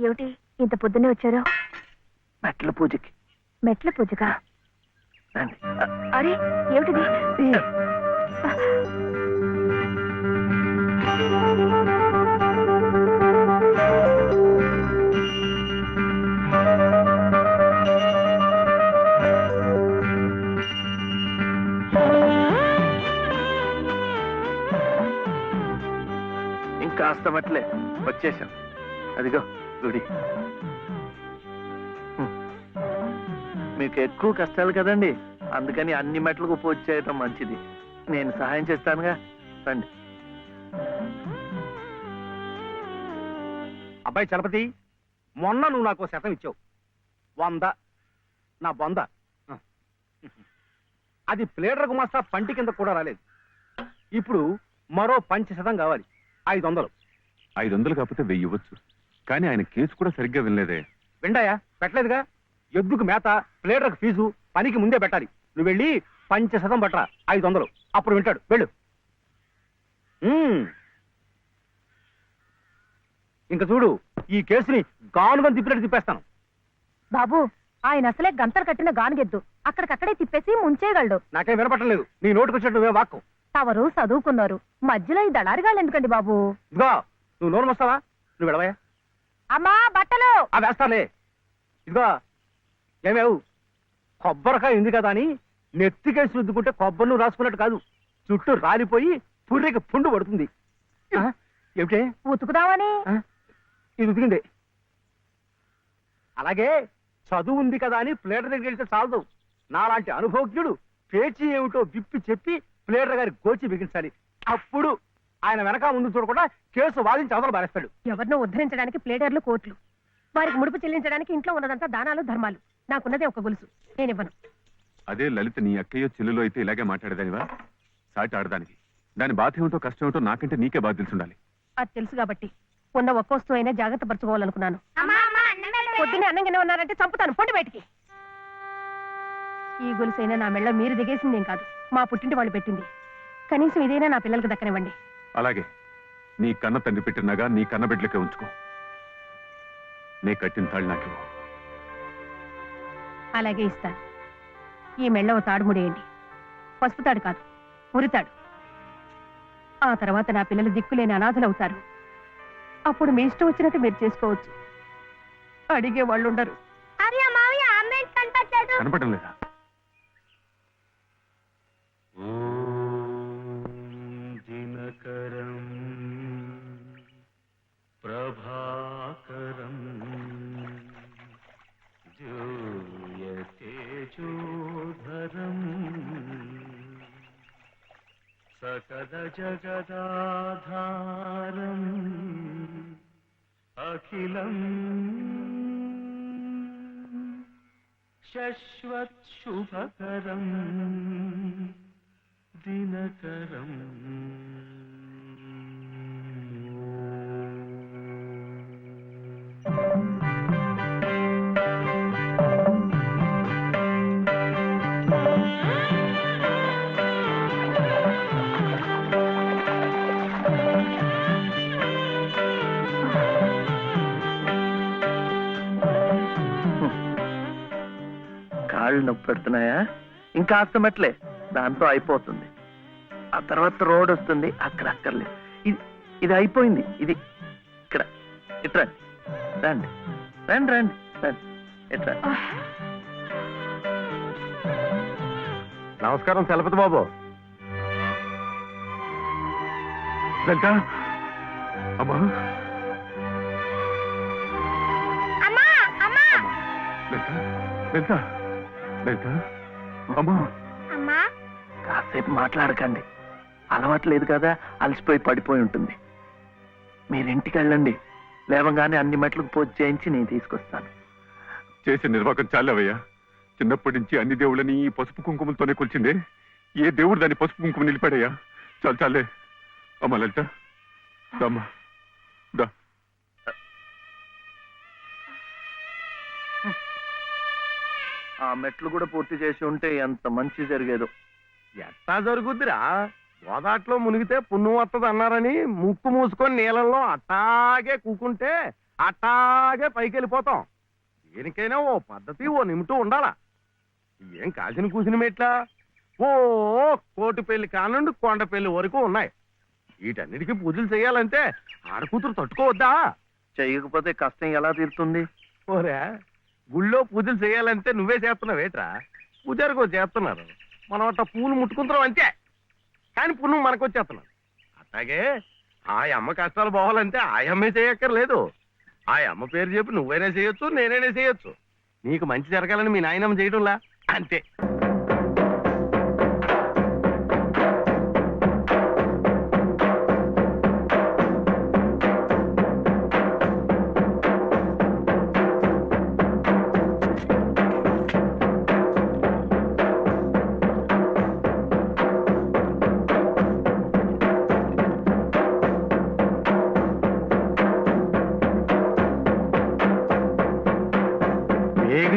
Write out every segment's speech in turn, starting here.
ఏమిటి ఇంత పొద్దున్నే వచ్చారు? మెట్ల పూజకి. మెట్ల పూజగా? రండి. అరే ఏమిటిది? ఇంకాస్త మెట్లే, వచ్చేసాం. అదిగో గుడి. మీకు ఎక్కువ కష్టాలు కదండి, అందుకని అన్ని మెట్లకు పూజ చేయటం మంచిది. నేను సహాయం చేస్తానుగా, రండి. అబ్బాయి చలపతి, మొన్న నువ్వు నాకు శతం ఇచ్చావు. 100 నా బొంద. అది ప్లేడర్ గుమాస్తా పంటి కింద కూడా రాలేదు. ఇప్పుడు మరో 500 కావాలి. 500. 500 కాకపోతే 1000 ఇవ్వచ్చు. కానీ ఆయన కేసు కూడా సరిగ్గా వినలేదే. విండాయా? పెట్టలేదుగా. ఎద్దుకు మేత, ప్లేడర్కు ఫీజు పనికి ముందే పెట్టాలి. నువ్వు వెళ్ళి 500 పట్టరా, 500. అప్పుడు వింటాడు. వెళ్ళు. ఇంక చూడు, ఈ కేసుని గానుగా తిప్పినట్టు తిప్పేస్తాను. బాబు, ఆయన అసలే గంతలు కట్టిన గానుగెద్దు. అక్కడికక్కడే తిప్పేసి ముంచేయగలడు. నాకేం వినపట్టలేదు. నీ నోటుకొచ్చినట్టు నువ్వే వాక్కు. తవరు చదువుకున్నారు, మధ్యలో ఈ దళారిగాళ్ళు ఎందుకండి బాబు? ఇదిగో, నువ్వు నోరు వస్తావా? నువ్వు వెళ్ళవయ్యా. అమ్మా బట్టలు. వేస్తాలే. ఇదిగో ఏమేవు, కొబ్బరికాయ ఉంది కదా అని నెత్తికేసి రుద్దుకుంటే కొబ్బరి నువ్వు రాసుకున్నట్టు కాదు. చుట్టూ రాలిపోయి పుర్రెకి పుండు పడుతుంది. ఏమిటే? ఉతుకుదామని. ఇది ఉతికింది. అలాగే చదువు ఉంది కదా అని ప్లేటర్ దగ్గరికి వెళ్తే చాలదు. నాలాంటి అనుభవజ్ఞుడు పేచీ ఏమిటో విప్పి చెప్పి ప్లేటర్ గారి గోచి బిగించాలి. అప్పుడు ఆయన వెనక ముందు చూడకుండా కేసు వాదించి అవతల బారేస్తాడు. ఎవరినో ఉద్ధరించడానికి ప్లేడర్లు, కోట్లు. వారికి ముడుపు చెల్లించడానికి ఇంట్లో ఉన్నదంతా దానాలు, ధర్మాలు. నాకున్నదే ఒక గొలుసు, నేనివ్వను. అదే లలిత నీ అక్కయ్యో చెల్లులో అయితే ఇలాగే మాట్లాడేదానివా? సాటి ఆడదానికి దాని బాధ ఏమిటో కష్టం ఏమిటో నాకంటే నీకే బాధ తెలుసుండాలి. అది తెలుసు కాబట్టి ఉన్న ఒక్క వస్తువు అయినా జాగ్రత్త పరచుకోవాలనుకున్నాను. పొద్దున్నే అన్నంగానే ఉన్నారంటే చంపుతాను. పొండి బయటికి. ఈ గొలుసైనా నా మెళ్ళ మీరు దిగేసిందేం కాదు, మా పుట్టింటి వాళ్ళు పెట్టింది. కనీసం ఇదైనా నా పిల్లలకు దక్కనివ్వండి. అలాగే నీ కన్న తండ్రి పెట్టినగా నీ కన్న బిడ్డలకే ఉంచుకో. నే కట్టిన తాళ్ళు నాకు. అలాగే ఇస్తాను. ఈ మెళ్ళ ఓ తాడు ముడేయండి. పసుపు తాడు కాదు, ఉరితాడు. ఆ తర్వాత నా పిల్లలు దిక్కులేని అనాథలవుతారు. అప్పుడు మీ ఇష్టం వచ్చినట్టు మీరు చేసుకోవచ్చు. అడిగే వాళ్ళు ఉండరు. కనపడడం లేదా? దినకరం ప్రభాకరం జూయతేజోధరం సకల జగదాధారం అఖిలం శశ్వత్ శుభకరం దినకరం. కాళ్ళు నొప్పి పెడుతున్నాయా? ఇంకా మెట్లే, దాంతో అయిపోతుంది. ఆ తర్వాత రోడ్ వస్తుంది, అక్కడ అక్కర్లేదు. ఇది అయిపోయింది. ఇది ఇక్కడ ఇట్రా, రండి రండి రండి రండి, ఇట్రా. నమస్కారం చలపతి బాబు. లలిత, అమ్మా లలిత, లలిత, లలిత, అమ్మా. కాసేపు మాట్లాడకండి, అలవాట్లేదు కదా, అలసిపోయి పడిపోయి ఉంటుంది. మీరింటికి వెళ్ళండి. లేవగానే అన్ని మెట్లకు పూజ చేయించి నేను తీసుకొస్తాను. చేసే నిర్వాకం చాలవయ్యా. చిన్నప్పటి నుంచి అన్ని దేవుళ్ళని ఈ పసుపు కుంకుమలతోనే కొలిచిందే. ఏ దేవుడు దాన్ని పసుపు కుంకుమ నిలిపాడయ్యా? చాలు చాలే. అమ్మా లలిత, దమ్మా దా. ఆ మెట్లు కూడా పూర్తి చేసి ఉంటే ఎంత మంచి జరిగేదో. ఎట్టా జరుగుద్దిరా? గోదాట్లో మునిగితే పుణ్యం వస్తుంది అన్నారని ముక్కు మూసుకొని నీళ్ళల్లో అట్టాగే కూకుంటే అట్టాగే పైకి వెళ్ళిపోతాం. దేనికైనా ఓ పద్ధతి, ఓ నిమిటం ఉండాలా. ఏం కాసిన కూసిన మెట్లా, ఓ కోటి పెళ్లి కానుండి కొండ పెళ్లి వరకు ఉన్నాయి. వీటన్నిటికీ పూజలు చేయాలంటే ఆడకూతురు తట్టుకోవద్దా? చెయ్యకపోతే కష్టం ఎలా తీరుతుంది? ఓరే, గుళ్ళో పూజలు చేయాలంటే నువ్వే చేస్తున్నావేట్రా? పూజారికో చేస్తున్నారు, మనం అట్ట పూలు ముట్టుకుంటున్నాం అంతే. కానీ పుణ్యం మనకు వచ్చేస్తున్నారు. అట్లాగే ఆ అమ్మ కష్టాలు పోవాలంటే ఆ అమ్మే చేయక్కర్లేదు. ఆ అమ్మ పేరు చెప్పి నువ్వైనా చేయొచ్చు, నేనైనా చేయొచ్చు. నీకు మంచి జరగాలని మీ నాయనమ్మ చేయడంలా అంతే.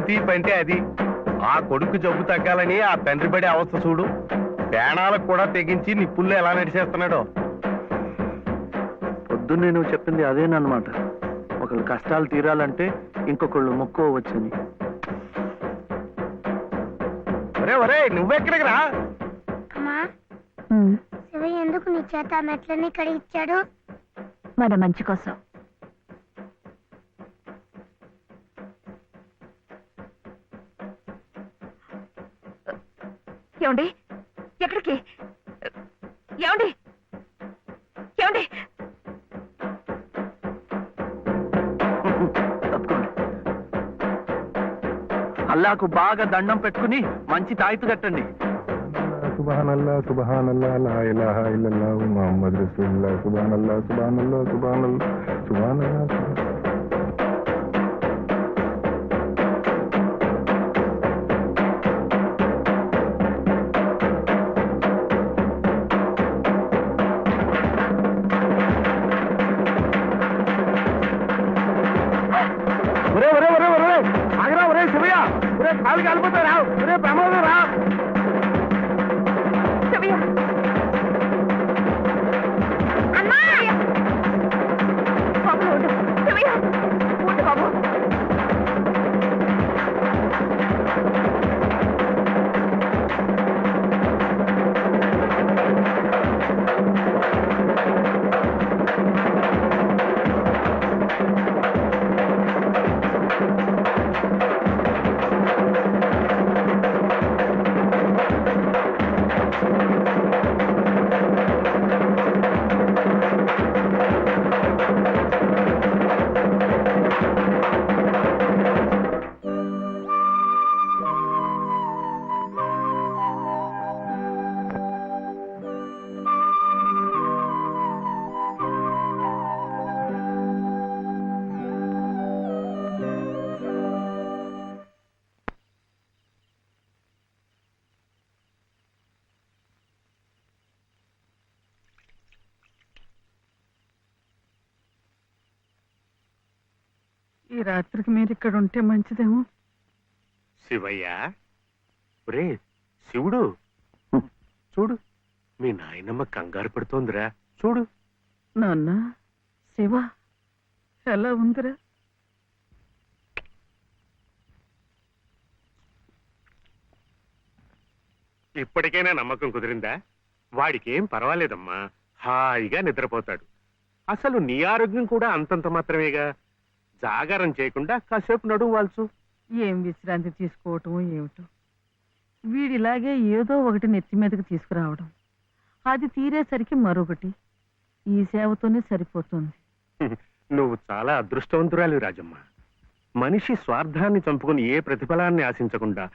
తీపి అంటే అది. ఆ కొడుకు జబ్బు తగ్గాలని ఆ తండ్రి పడే అవస్థ చూడు. ప్రాణాలకు కూడా తెగించి నిప్పుల్లో ఎలా నడిచేస్తున్నాడో. పొద్దున్నే నువ్వు చెప్పింది అదేనమాట. ఒకళ్ళు కష్టాలు తీరాలంటే ఇంకొకళ్ళు మొక్కోవచ్చని. ఒరే ఒరే, నువ్వెక్కడికి రా. అమ్మా, శివ ఎందుకు నీ చేత ఆ మెట్లని కడిగిచ్చాడు? మన మంచి కోసం. ఏమండి, ఎక్కడికి? ఏమండి, ఏమండి? అల్లాకు బాగా దండం పెట్టుకుని మంచి తాయితు కట్టండి. సుబ్హానల్లా సుబ్హానల్లా లా ఇలాహా ఇల్లల్లాహు ముహమ్మద్ రసూలుల్లాహ్ సుబ్హానల్లా సుబ్హానల్లా సుబ్హానల్లా సుబ్హానల్లా. ఒరే ఒరే ఒరే ఒరే, ఆగరా ఒరే శివయ్య. ఒరే కాలు కాలిపోతా రా. ఒరే ప్రమాదం రా. ఈ రాత్రికి మీరు ఇక్కడ ఉంటే మంచిదేమో. శివయ్య, ఒరే శివుడు, చూడు మీ నాయనమ్మ కంగారు పడుతోందిరా. చూడు. నాన్న, శివ ఎలా ఉందిరా? ఇప్పటికైనా నమ్మకం కుదిరిందా? వాడికేం పర్వాలేదమ్మా, హాయిగా నిద్రపోతాడు. అసలు నీ ఆరోగ్యం కూడా అంతంత మాత్రమేగా. జాగారం చేయకుండా కాసేపు నడుము వాల్చు. ఏం విశ్రాంతి తీసుకోవటం ఏమిటో. వీడిలాగే ఏదో ఒకటి నెత్తి మీదకి తీసుకురావడం, అది తీరేసరికి మరొకటి. ఈ సేవతోనే సరిపోతుంది. నువ్వు చాలా అదృష్టవంతురాలి రాజమ్మ. మనిషి స్వార్థాన్ని చంపుకుని ఏ ప్రతిఫలాన్ని ఆశించకుండా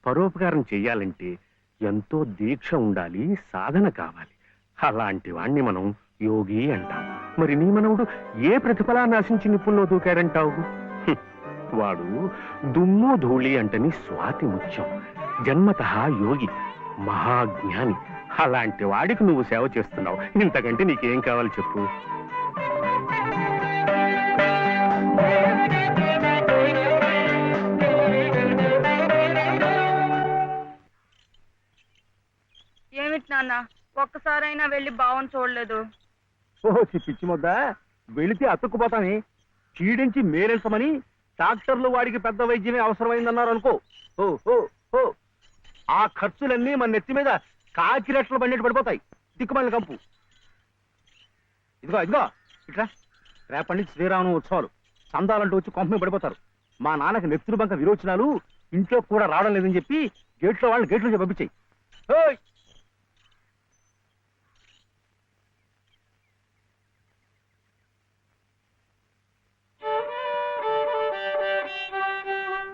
పరోపకారం చెయ్యాలంటే ఎంతో దీక్ష ఉండాలి, సాధన కావాలి. అలాంటి వాణ్ణి మనం యోగి అంటాం. మరి నీ మనవుడు ఏ ప్రతిఫలాన్ని ఆశించి నిప్పుల్లో దూకాడంటావు? వాడు దుమ్ము ధూళి అంటని స్వాతి ముత్యం, జన్మతః యోగి, మహాజ్ఞాని. అలాంటి వాడికి నువ్వు సేవ చేస్తున్నావు. ఇంతకంటే నీకేం కావాలి చెప్పు. ఏమిటి నాన్న, ఒక్కసారైనా వెళ్ళి బావని చూడలేదు? ఓహో పిచ్చి ముద్ద, వెళితే అతుక్కుపోతాని. చీడించి మేరెల్సమని డాక్టర్లు వాడికి పెద్ద వైద్యమే అవసరమైందన్నారు అనుకో. ఓ ఓ ఓ ఆ ఖర్చులన్నీ మన నెత్తి మీద కాకిరెట్లు బండెట్టు పడిపోతాయి. దిక్కుమాలిన కంపు. ఇదిగో ఇదిగో ఇట్లా రేపటి నుంచి శ్రీరామ ఉత్సవాలు. చందాలంటూ వచ్చి కొంప మీద పడిపోతారు. మా నాన్నకి నెత్తురు బంక విరోచనాలు, ఇంట్లో కూడా రావడం లేదని చెప్పి గేట్లో వాళ్ళని గేట్లో నుంచి పంపించాయి. ఓయ్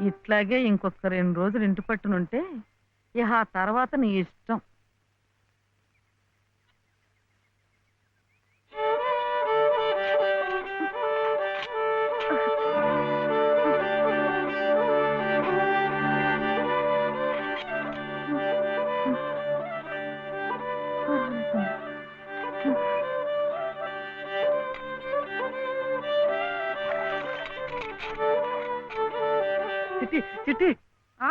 ఇట్లాగే ఇంకొక 2 రోజులు ఇంటి పట్టునుంటే ఇక ఆ తర్వాత నీ ఇష్టం. చిట్టి చిట్టి, ఆ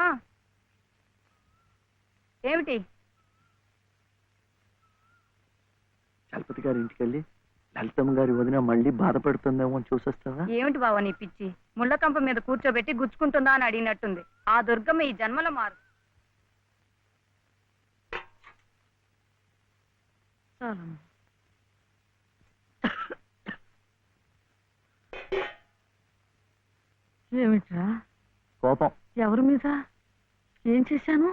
ఏమిటి? చలపతి గారి ఇంటికి వెళ్ళి లలితమ్మ గారి వదిన మళ్ళీ బాధపడుతుందేమో అని చూసొస్తావా? ఏమిటి బావ నీ పిచ్చి? ముళ్ళకంప మీద కూర్చోబెట్టి గుచ్చుకుంటుందా అని అడిగినట్టుంది. ఆ దుర్గమ్మ ఈ జన్మలో మారు. ఏమిట్రా? కోపం. ఎవరి మీద? ఏం చేశాను?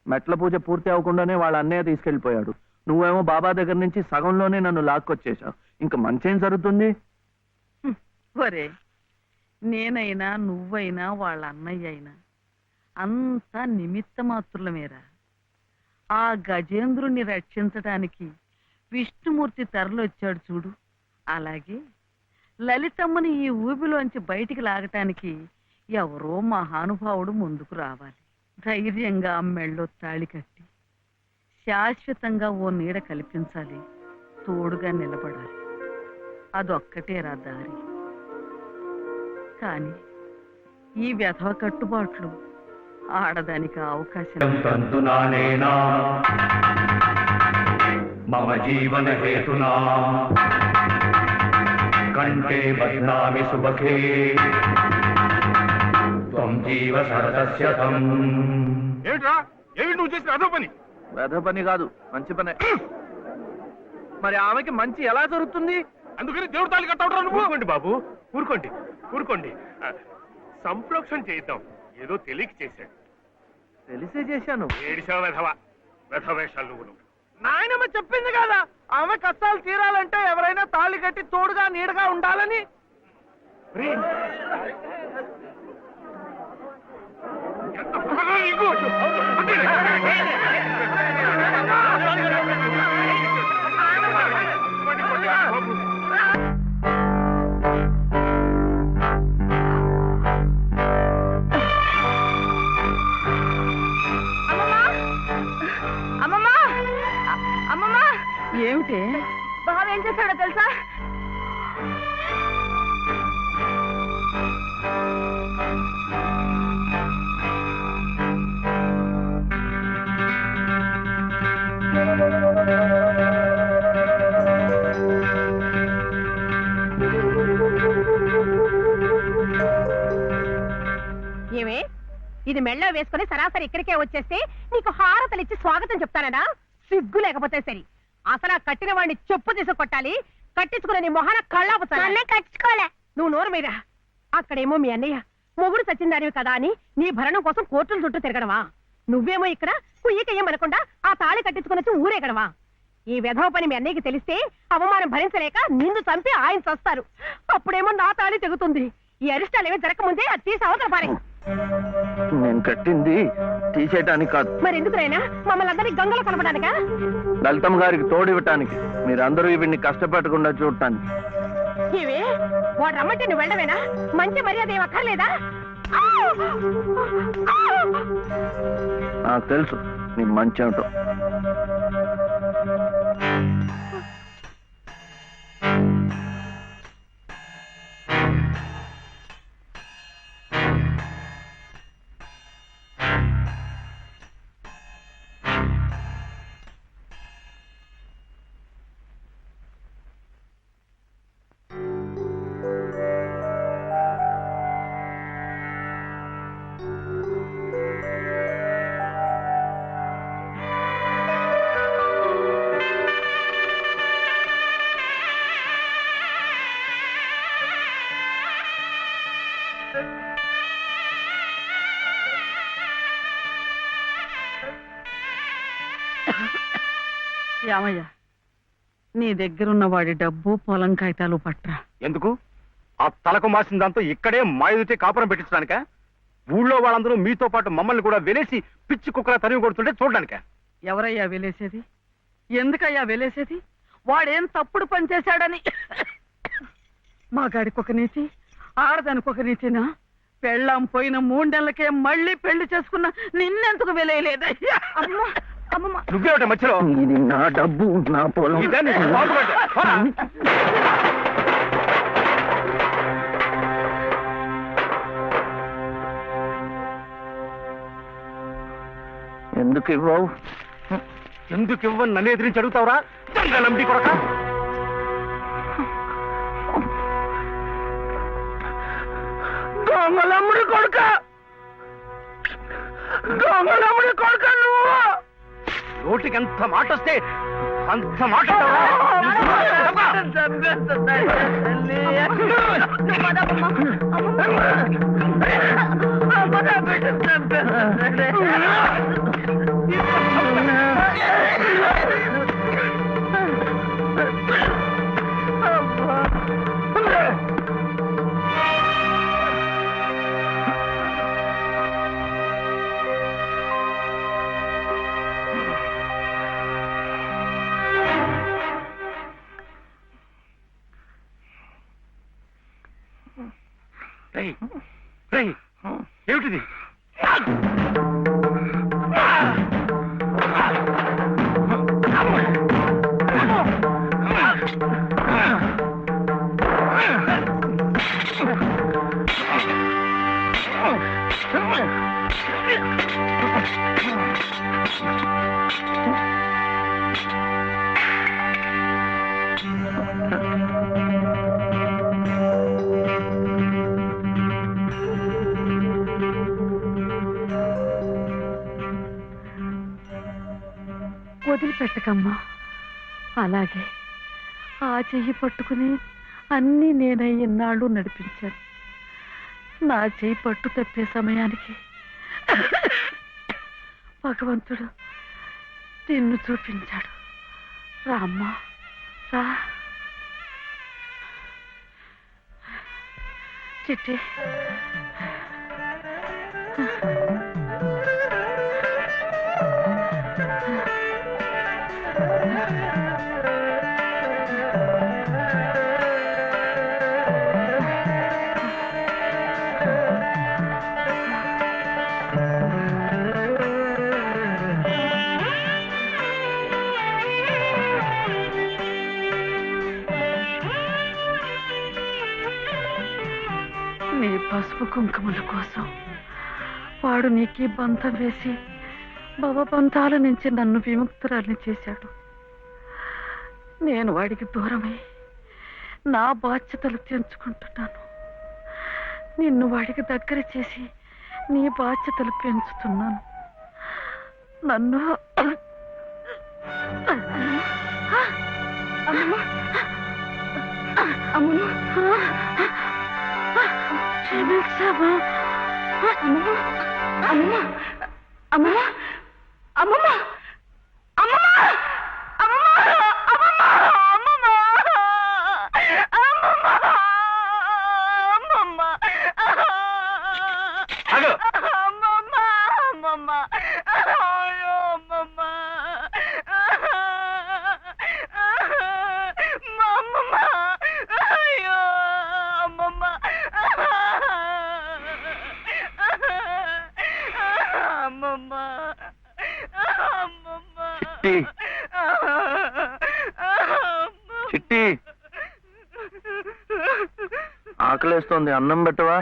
మెట్ల పూజ పూర్తి అవ్వకుండానే వాళ్ళ అన్నయ్య తీసుకెళ్లిపోయాడు. నువ్వేమో బాబా దగ్గర నుంచి సగంలోనే నన్ను లాక్కొచ్చేశావు. ఇంకా మంచేం జరుగుతుంది? ఒరే, నేనైనా నువ్వైనా వాళ్ళ అన్నయ్య అయినా అంతా నిమిత్త మాత్రులమేరా. ఆ గజేంద్రుణ్ణి రక్షించడానికి విష్ణుమూర్తి తరలొచ్చాడు చూడు. అలాగే లలితమ్మని ఈ ఊబిలోంచి బయటికి లాగటానికి ఎవరో మహానుభావుడు ముందుకు రావాలి. ధైర్యంగా మెళ్ళో తాళి కట్టి శాశ్వతంగా ఓ నీడ కల్పించాలి. తోడుగా నిలబడాలి. అదొక్కటేరా దారి. కానీ ఈ వ్యధవ కట్టుబాట్లు ఆడదానికి అవకాశం. మమ జీవన హేతునా కంటే బధ్నామి సుభగే త్వం జీవ శరదస్యతం. ఏమిట్రా? ఏమి నువ్వు చేసిన అదో పని? వెధ పని కాదు, మంచి పనే. మరి ఆమెకి మంచి ఎలా జరుగుతుంది? అందుకని దేవుడు తాళి కట్టవడం. ఊరుకోండి బాబు, ఊరుకోండి ఊరుకోండి. సంప్రోక్షణ చేద్దాం. ఏదో తెలియక చేశాడు. తెలిసే చేశాను. ఏడిసా వెధవ వెధవేషాలు నువ్వు. నాయనమ్మ చెప్పింది కదా, ఆమె కష్టాలు తీరాలంటే ఎవరైనా తాళి కట్టి తోడుగా నీడగా ఉండాలని. అమ్మమ్మా! అమ్మమ్మా! ఏమిటి? బావ ఏం చేశాడో తెలుసా? ఏమే, ఇది మెళ్ళ వేసుకుని సరాసరి ఇక్కడికే వచ్చేస్తే నీకు హారతలు ఇచ్చి స్వాగతం చెప్తానడా? సిగ్గు లేకపోతే సరి. అసలు ఆ కట్టిన వాడిని చెప్పు తీసి కొట్టాలి. కట్టించుకున్న నీ మొహన కళ్ళాపుతాను. కట్టుకోలే. నువ్వు నోరు మీద. అక్కడేమో మీ అన్నయ్య మొగుడు సచ్చిందానివి కదా అని నీ భరణం కోసం కోర్టుల చుట్టూ తిరగడమా? నువ్వేమో ఇక్కడ కుయ్యకయ్యమనకుండా ఆ తాళి కట్టించుకుని ఊరేగడమా? ఈ వెధవ పని మీ అన్నయ్యకి తెలిస్తే అవమానం భరించలేక నిన్ను చంపి ఆయన చస్తారు. అప్పుడేమో నా తాళి తెగుతుంది. ఈ అరిష్టాలు ఏమీ జరగకముందే అది తీసి అవతల పారే. నేను కట్టింది తీసేయటానికి కాదు. మరి ఎందుకునైనా మమ్మల్ని అందరినీ గంగలో కలపడానికా? లలితమ్మ గారికి తోడివ్వటానికి. మీరందరూ వీడిని కష్టపెట్టకుండా చూడటానికి. ఇవి వాడు రమ్మంటే నువ్వు వెళ్ళవేనా? మంచి మర్యాద ఏం అక్కర్లేదా? నాకు తెలుసు నీ మంచి ఏమిటో. యామయ్య, నీ దగ్గరున్న వాడి డబ్బు పొలం కాగితాలు పట్రా. ఎందుకు? ఆ తలకు మాసిన దాంతో ఇక్కడే మా ఎదుటే కాపురం పెట్టించడానిక? ఊళ్ళో వాళ్ళందరూ మీతో పాటు మమ్మల్ని కూడా వెలేసి పిచ్చి కుక్కలా తరిమి కొడుతుంటే చూడడానిక? ఎవరయ్యా వెలేసేది? ఎందుకయ్యా వెలేసేది? వాడేం తప్పుడు పని చేశాడని? మా గాడికి ఒక నీతి, ఆడదానికి ఒక నీతినా? పెళ్ళాం పోయిన 3 నెలలకే మళ్ళీ పెళ్లి చేసుకున్న నిన్నెందుకు వెలేయలేదయ్యా? నువ్వేమిట మధ్యలో? ఇది నా డబ్బు, నా పొలం. ఇదే నీకు బాగుపడ్డా. పోరా. ఎందుకు ఇవ్వవు? ఎందుకు ఇవ్వని నన్ను ఎదిరించి అడుగుతావురా? దంగలంబి కొడక. దొంగలమ్ముడి కొడుక, దొంగలమ్ముడి కొడుక నువ్వు! నోటికి ఎంత మాట వస్తే అంత మాట ఏమిటిది? వదిలిపెట్టకమ్మా. అలాగే ఆ చెయ్యి పట్టుకుని అన్నీ నేనే ఇన్నాళ్ళు నడిపించాను. నా చెయ్యి పట్టు తప్పే సమయానికి భగవంతుడు నిన్ను చూపించాడు. రామ్మా, రా. చిట్టి, నీ పసుపు కుంకుమల కోసం వాడు నీకు బంధం వేసి భవబంధాల నుంచి నన్ను విముక్తురాల్ని చేశాడు. నేను వాడికి దూరమై నా బాధ్యతలు తెంచుకుంటున్నాను. నిన్ను వాడికి దగ్గర చేసి నీ బాధ్యతలు పెంచుతున్నాను. నన్ను క్షమించావా? అమ్మమ్మ, అమ్మమ్మ, అమ్మమ్మ, అమ్మమ్మ, చిట్టి, ఆకలేస్తోంది, అన్నం పెట్టవా?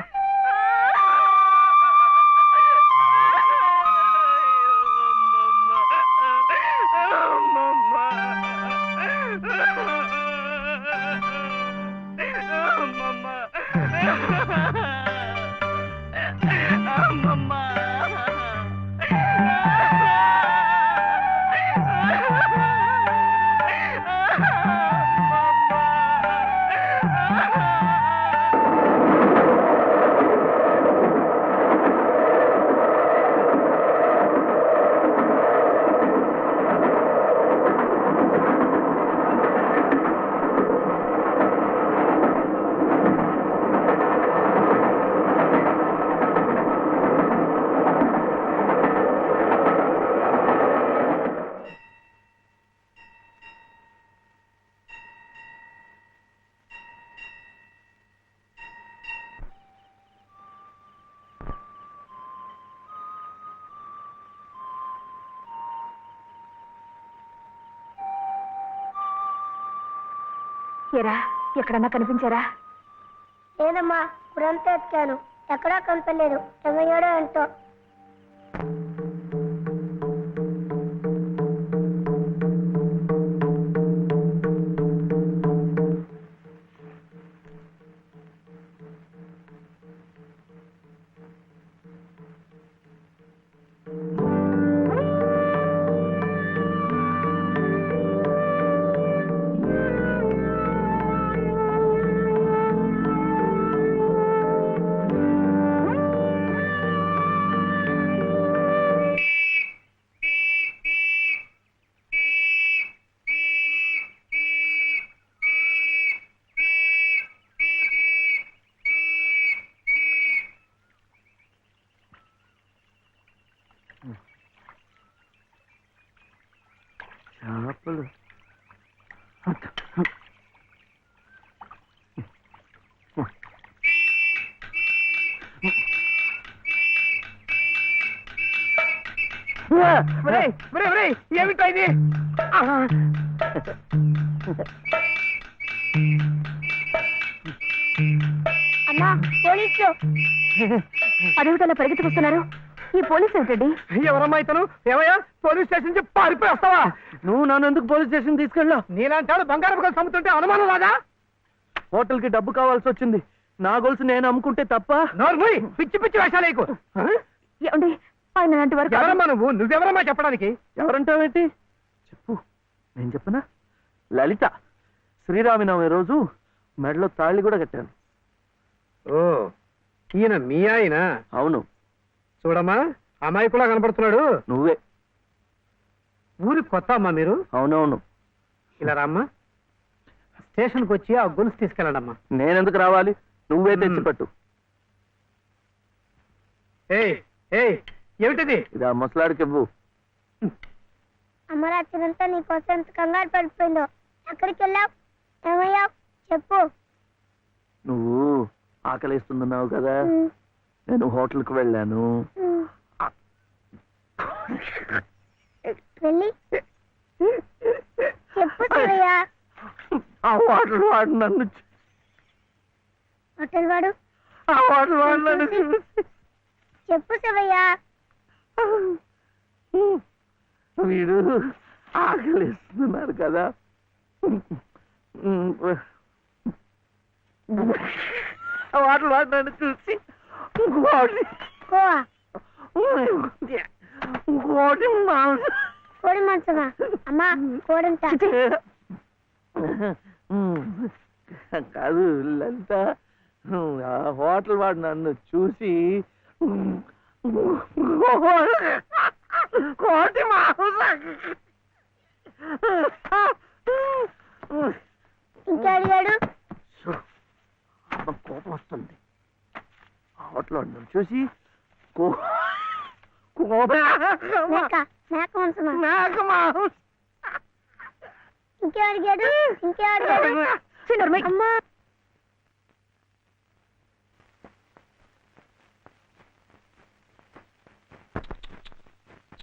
ఏరా ఎక్కడన్నా కనిపించారా? లేదమ్మా, ఊరంతా ఎత్తాను, ఎక్కడా కనపడలేదు. ఏమయ్యాడో ఏంటో. చేపలు ఏమిటా ఇది? అమ్మా, పోలీసులు. అదేమిటలా పరిగెత్తుకొస్తున్నారు? ఈ పోలీసు ఏమిటండి? ఎవరమ్మా ఇతను? ఏమయ్యా, పోలీస్ స్టేషన్ నుంచి పారిపోయి వస్తావా? నువ్వు నన్ను ఎందుకు పోలీస్ స్టేషన్ తీసుకెళ్ళావు? నీలాంటి బంగారం కలిసి అమ్ముతుంటే అనుమానం రాదా? హోటల్ కి డబ్బు కావాల్సి వచ్చింది. నా గొలుసు నేను అమ్ముకుంటే తప్ప? నోర్మూయ్, పిచ్చి పిచ్చి వేషాలేకు. ఏమండి ఆయన అలాంటి వరకు ఎవరమ్మా నువ్వెవరమ్మా చెప్పడానికి? ఎవరంటావేంటి? చెప్పు, నేను చెప్పనా? లలిత. శ్రీరామనవమి రోజు మెడలో తాళి కూడా కట్టాను. ఓ, ఈయన మీ ఆయన? అవును. చూడమ్మా, అమ్మాయి కూడా కనపడుతున్నాడు. నువ్వే. ఊరికి కొత్త అమ్మా మీరు? అవునవును. ఇలా రామ్మా, స్టేషన్కి వచ్చి ఆ గొలుసు తీసుకెళ్ళండమ్మా. నేనెందుకు రావాలి? నువ్వే తెచ్చిపెట్టు. ఏయ్ ఏయ్, ఏమిటిది? ఇది ఆ ముసలాడికి ఇవ్వు. అమ్మ రాత్రంతా నీకోసం ఎంత కంగారు పడిపోయిందో. ఎక్కడికి వెళ్ళావు? ఏమయ్యావు? చెప్పు. నువ్వు ఆకలిస్తున్నావు కదా, నేను హోటల్కి వెళ్ళాను. వెళ్ళి చెప్పు శివయ్య. ఆ హోటల్ వాడు నన్ను హోటల్ వాడు? ఆ హోటల్ వాడు నన్ను చెప్పు శివయ్య. వీడు ఆకలిస్తున్నారు కదా, ఆ హోటల్ వాడు నన్ను చూసి ఇంకోటి కోవా? ఇంకోటి కోడి మాంసమా? అమ్మా, కోడంతా. కాదు లలిత, ఆ హోటల్ వాడు నన్ను చూసి కోటి ఇంకా అడిగాడు? కోపం వస్తుంది. హోటల్ వాడు నన్ను చూసి మేక మాంసమా? ఇంకే అడిగాడు? ఇంకే అడిగాడు? అమ్మా